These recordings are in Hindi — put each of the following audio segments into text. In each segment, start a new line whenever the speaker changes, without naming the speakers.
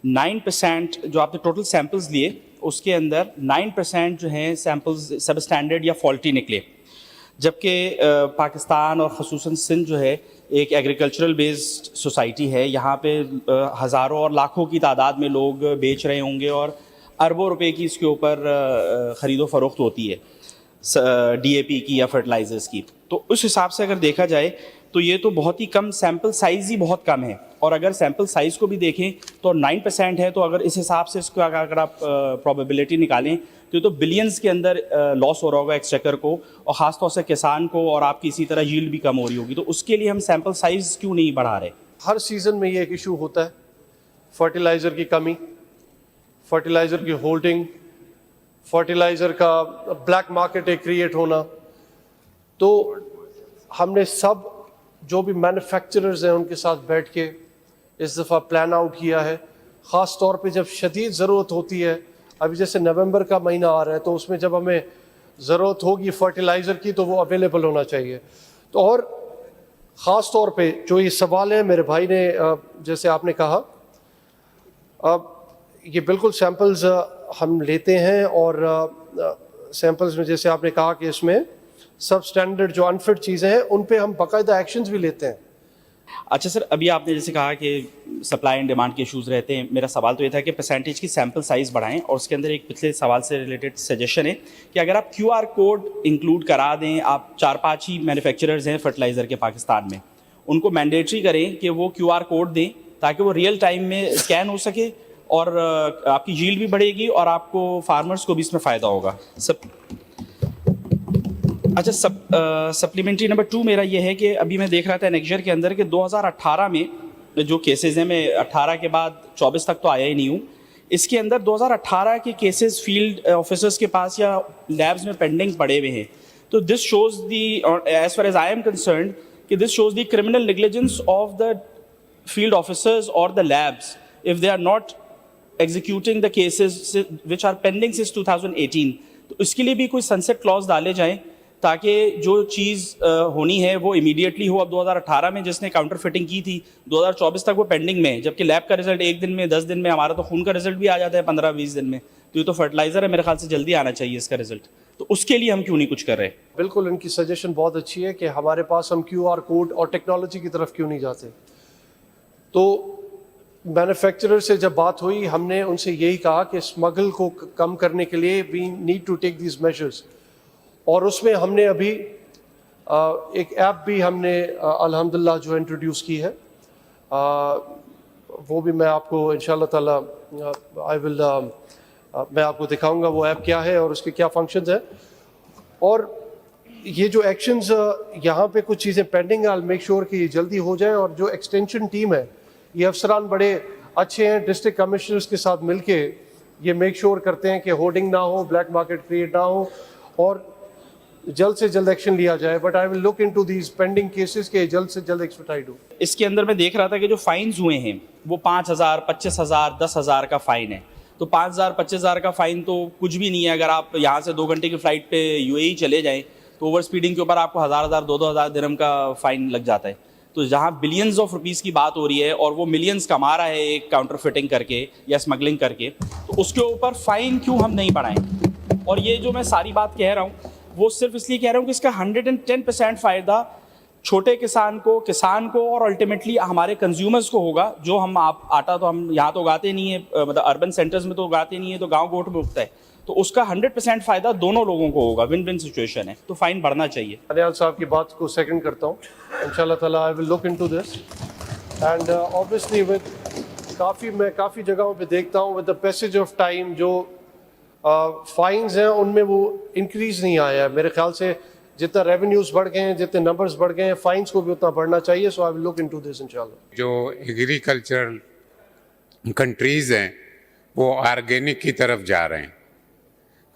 9% जो आपने टोटल सैम्पल्स लिए उसके अंदर 9% जो हैं सैम्पल्स सब स्टैंडर्ड या फॉल्टी निकले, जबकि पाकिस्तान और ख़ुसूसन सिंध जो है एक एग्रीकल्चरल बेस्ड सोसाइटी है। यहाँ पे हज़ारों और लाखों की तादाद में लोग बेच रहे होंगे और अरबों रुपए की इसके ऊपर ख़रीदो फरोख्त होती है DAP की या फर्टिलाइज़र्स की। तो उस हिसाब से अगर देखा जाए तो ये तो बहुत ही कम, सैम्पल साइज़ ही बहुत कम है। और अगर सैम्पल साइज़ को भी देखें तो 9% है, तो अगर इस हिसाब से इसको अगर आप प्रोबेबिलिटी निकालें तो बिलियंस के अंदर लॉस हो रहा होगा एक्सचेकर को, और ख़ास तौर से किसान को, और आपकी इसी तरह यील्ड भी कम हो रही होगी। तो उसके लिए हम सैम्पल साइज़ क्यों नहीं बढ़ा रहे?
हर सीज़न में ये एक इशू होता है, फर्टिलाइज़र की कमी, फर्टिलाइज़र की होल्डिंग, फर्टिलाइज़र का ब्लैक मार्केट एक क्रिएट होना। तो हमने सब जो भी मैन्युफैक्चरर्स हैं उनके साथ बैठ के इस दफ़ा प्लान आउट किया है, ख़ास तौर पे जब शदीद ज़रूरत होती है। अभी जैसे नवंबर का महीना आ रहा है, तो उसमें जब हमें ज़रूरत होगी फर्टिलाइज़र की तो वो अवेलेबल होना चाहिए। तो और ख़ास तौर पे जो ये सवाल है मेरे भाई ने जैसे आपने कहा, ये बिल्कुल सैम्पल्स हम लेते हैं, और सैम्पल्स में जैसे आपने कहा कि इसमें सब स्टैंडर्ड जो अनफिट चीज़ें हैं उन पे हम बाकायदा एक्शंस भी लेते हैं।
अच्छा सर, अभी आपने जैसे कहा कि सप्लाई एंड डिमांड के इश्यूज़ रहते हैं। मेरा सवाल तो ये था कि परसेंटेज की सैम्पल साइज़ बढ़ाएं, और उसके अंदर एक पिछले सवाल से रिलेटेड सजेशन है कि अगर आप QR कोड इंक्लूड करा दें, आप 4-5 ही मैन्युफैक्चरर्स हैं फर्टिलाइज़र के पाकिस्तान में, उनको मैंडेटरी करें कि वो QR कोड दें ताकि वो रियल टाइम में स्कैन हो सके, और आपकी यील्ड भी बढ़ेगी और आपको फार्मर्स को भी इसमें फ़ायदा होगा। अच्छा, सप्लीमेंट्री नंबर 2 मेरा ये है कि अभी मैं देख रहा था नेक्स्ट ईयर के अंदर कि 2018 में जो केसेस हैं, मैं 18 के बाद 24 तक तो आया ही नहीं हूँ, इसके अंदर 2018 के केसेस फील्ड ऑफिसर्स के पास या लैब्स में पेंडिंग पड़े हुए हैं। तो this shows the, as far as I am concerned, कि this shows the criminal negligence of the field officers और the labs if they are not executing the cases which are pending since 2018। तो इसके लिए भी कोई सनसेट क्लॉज डाले जाएँ ताकि जो चीज़ होनी है वो इमीडिएटली हो। अब 2018 में जिसने काउंटर फिटिंग की थी 2024 तक वो पेंडिंग में है, जबकि लैब का रिजल्ट 1 दिन में, 10 दिन में, हमारा तो खून का रिजल्ट भी आ जाता है 15-20 दिन में। तो ये तो फर्टिलाइज़र है, मेरे ख्याल से जल्दी आना चाहिए इसका रिजल्ट। तो उसके लिए हम क्यों नहीं कुछ कर रहे?
बिल्कुल, इनकी सजेशन बहुत अच्छी है कि हमारे पास हम QR कोड और टेक्नोलॉजी की तरफ क्यों नहीं जाते। तो मैन्युफैक्चरर से जब बात हुई, हमने उनसे यही कहा कि स्मगल को कम करने के लिए we need to take these measures, और उसमें हमने अभी एक ऐप भी हमने अल्हम्दुलिल्लाह जो इंट्रोड्यूस की है, वो भी मैं आपको इंशाल्लाह ताला मैं आपको दिखाऊंगा वो ऐप क्या है और उसके क्या फंक्शंस हैं। और ये जो एक्शंस यहाँ पे कुछ चीज़ें पेंडिंग है, आई विल मेक श्योर कि ये जल्दी हो जाए। और जो एक्सटेंशन टीम है, ये अफसरान बड़े अच्छे हैं, डिस्ट्रिक्ट कमिश्नर्स के साथ मिलके ये मेक श्योर करते हैं कि होर्डिंग ना हो, ब्लैक मार्केट क्रिएट ना हो, और जल्द से जल्द एक्शन लिया जाए। But I will look into these pending cases के जल्द से जल्द एक्सपर्टाइड हो।
इसके अंदर मैं देख रहा था कि जो फाइन्स हुए हैं वो 5,000, 25,000, 10,000 का फ़ाइन है। तो 5,000, 25,000 का फ़ाइन तो कुछ भी नहीं है। अगर आप यहाँ से 2 घंटे की फ़्लाइट पे UAE चले जाएँ तो ओवर स्पीडिंग के ऊपर आपको 1,000, 2,000 दिरहम का फ़ाइन लग जाता है। तो जहाँ बिलियंस ऑफ रुपीज़ की बात हो रही है और वो मिलियंस कमा रहा है एक काउंटर फिटिंग करके या स्मगलिंग करके, तो उसके ऊपर फ़ाइन क्यों हम नहीं बढ़ाएं? और ये जो मैं सारी बात कह रहा हूँ वो सिर्फ इसलिए कह रहा हूँ कि इसका 110% फ़ायदा छोटे किसान को और अल्टीमेटली हमारे कंज्यूमर्स को होगा। जो हम आटा तो हम यहाँ तो उगाते नहीं है, मतलब अर्बन सेंटर्स में तो उगाते नहीं है, तो गांव गोट में उगता है। तो उसका 100% फ़ायदा दोनों लोगों को होगा, विन विन सिचुएशन है। तो फ़ाइन बढ़ना चाहिए।
अनियाल साहब की बात को सेकंड करता हूँ। इंशाल्लाह ताला आई will look into this, and obviously मैं काफ़ी जगहों पे देखता हूँ with the passage of time जो फाइन्स हैं उनमें वो इंक्रीज़ नहीं आया है। मेरे ख्याल से जितना रेवेन्यूज़ बढ़ गए हैं, जितने नंबर्स बढ़ गए हैं, फाइन्स को भी उतना बढ़ना चाहिए। So I will look into this इंशाल्लाह।
जो एग्रीकल्चरल कंट्रीज़ हैं वो ऑर्गेनिक की तरफ जा रहे हैं।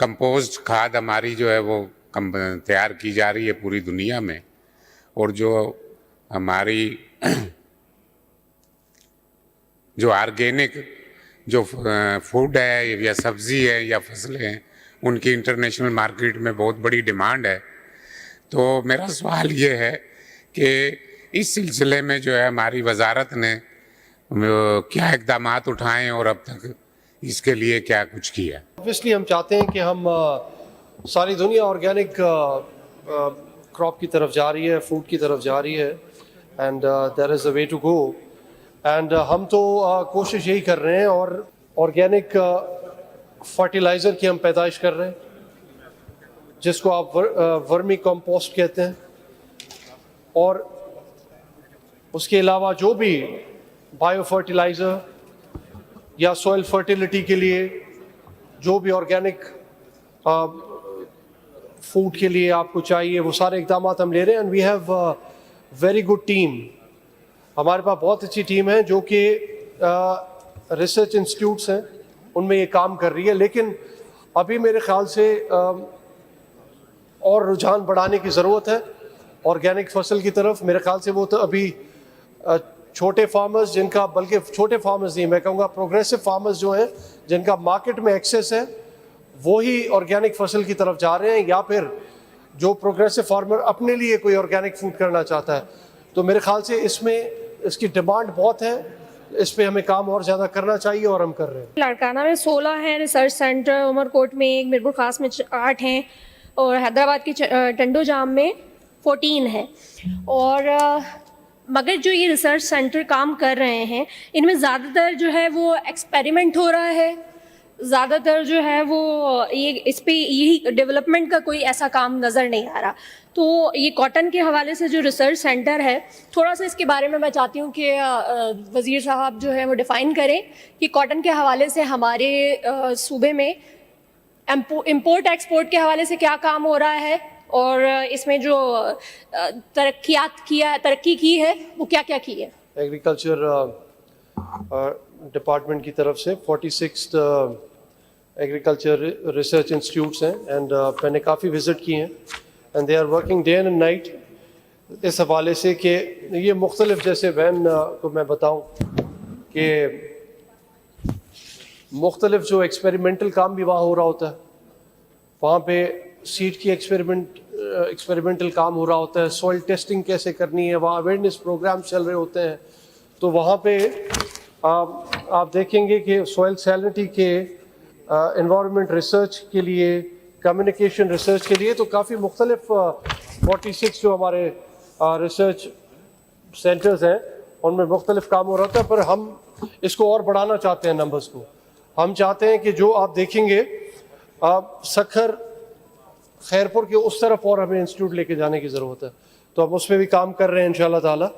कंपोस्ट खाद हमारी जो है वो तैयार की जा रही है पूरी दुनिया में, और जो हमारी जो ऑर्गेनिक जो फूड है या सब्ज़ी है या फसलें हैं उनकी इंटरनेशनल मार्केट में बहुत बड़ी डिमांड है। तो मेरा सवाल ये है कि इस सिलसिले में जो है हमारी वजारत ने क्या इकदामात उठाएं और अब तक इसके लिए क्या कुछ किया?
ऑब्वियसली हम चाहते हैं कि हम सारी दुनिया ऑर्गेनिक क्रॉप की तरफ जा रही है, फूड की तरफ जा रही है, and there is a way to go. And हम तो कोशिश यही कर रहे हैं, और ऑर्गेनिक फर्टिलाइज़र की हम पैदाइश कर रहे हैं, जिसको आप वर्मी कंपोस्ट कहते हैं। और उसके अलावा जो भी बायो फर्टिलाइज़र या सॉइल फर्टिलिटी के लिए जो भी ऑर्गेनिक फूड के लिए आपको चाहिए, वो सारे इकदाम हम ले रहे हैं। And we have very good team. हमारे पास बहुत अच्छी टीम है जो कि रिसर्च इंस्टीट्यूट्स हैं, उनमें ये काम कर रही है। लेकिन अभी मेरे ख्याल से और रुझान बढ़ाने की ज़रूरत है ऑर्गेनिक फसल की तरफ। मेरे ख्याल से वो तो अभी छोटे फार्मर्स जिनका, बल्कि छोटे फार्मर्स नहीं, मैं कहूँगा प्रोग्रेसिव फार्मर्स जो हैं, जिनका मार्केट में एक्सेस है, वो ही ऑर्गेनिक फसल की तरफ जा रहे हैं, या फिर जो प्रोग्रेसिव फार्मर अपने लिए कोई ऑर्गेनिक फूड करना चाहता है। तो मेरे ख्याल से इसमें इसकी डिमांड बहुत है, इस पे हमें काम और ज़्यादा करना चाहिए, और हम कर रहे हैं।
लाड़काना में 16 हैं रिसर्च सेंटर, उमरकोट में 1, मीरपुर खास में 8 हैं, और हैदराबाद के टंडो जाम में 14 हैं। और मगर जो ये रिसर्च सेंटर काम कर रहे हैं, इनमें ज़्यादातर जो है वो एक्सपेरिमेंट हो रहा है, ज़्यादातर जो है वो ये इस पे यही डेवलपमेंट का कोई ऐसा काम नज़र नहीं आ रहा। तो ये कॉटन के हवाले से जो रिसर्च सेंटर है, थोड़ा सा इसके बारे में मैं चाहती हूँ कि वज़ीर साहब जो है वो डिफ़ाइन करें कि कॉटन के हवाले से हमारे सूबे में इम्पोर्ट एक्सपोर्ट के हवाले से क्या काम हो रहा है, और इसमें जो तरक्की की है वो क्या क्या की है।
एग्रीकल्चर डिपार्टमेंट की तरफ से 46 एग्रीकल्चर रिसर्च इंस्टीट्यूट्स हैं, एंड मैंने काफ़ी विज़िट किए हैं, and they are working day and night इस हवाले से कि ये मुख्तलिफ, जैसे वैन को मैं बताऊं कि मुख्तलिफ जो एक्सपेरिमेंटल काम भी वहाँ हो रहा होता है, वहाँ पे सीड की एक्सपेरिमेंटल काम हो रहा होता है, सॉइल टेस्टिंग कैसे करनी है, वहाँ अवेयरनेस प्रोग्राम चल रहे होते हैं। तो वहाँ पे आप देखेंगे कि सॉइल सैलिनिटी के एनवायरनमेंट रिसर्च के लिए, कम्युनिकेशन रिसर्च के लिए, तो काफ़ी मुख्तलिफ 46 जो हमारे रिसर्च सेंटर्स हैं, उनमें मुख्तलिफ काम हो रहा था। पर हम इसको और बढ़ाना चाहते हैं नंबर्स को। हम चाहते हैं कि जो आप देखेंगे सखर खैरपुर के उस तरफ और हमें इंस्टीट्यूट लेके जाने की ज़रूरत है, तो हम उस पर भी काम कर रहे हैं इंशाअल्लाह ताला।